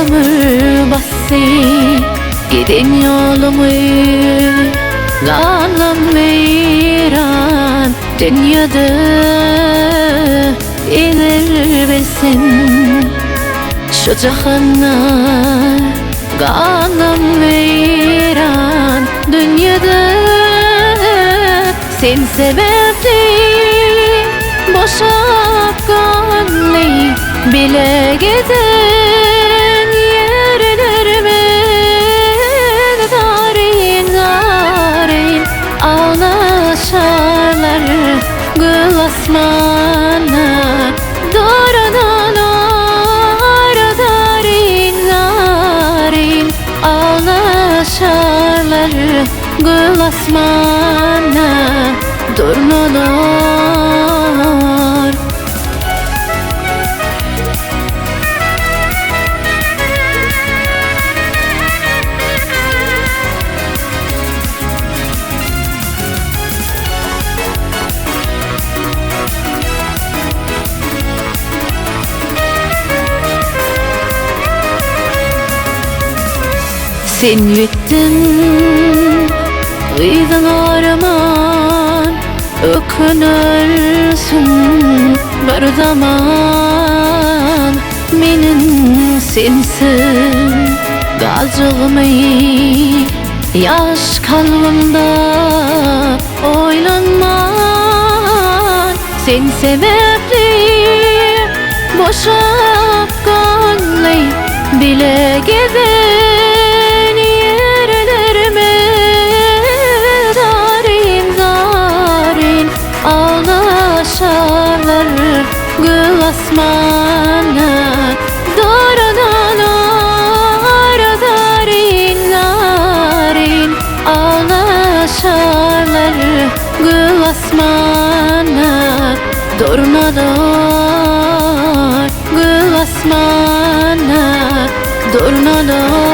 ömür bastı gidin yolumu. Kanım veyran dünyada inir bilsin şu cihana. Kanım veyran dünyada sen sebepli boşap gönlü bile giden yerlerime. Darin darin ağlaşarlar gül asmana. Dorananlar darin darin ağlaşarlar gül asmana. Durnalar sen yettin kıydan araman. Ökünürsün bir zaman menin sensin. Gazığımı yaş kalbimda oylanman. Sen sebepli boşap gönlü bile giden yerlerime. Darin darin ağlaşarlar gül asmana. Dorananlar darin darin ağlaşarlar gül asmana. Durnalar gül asmana. Durnalar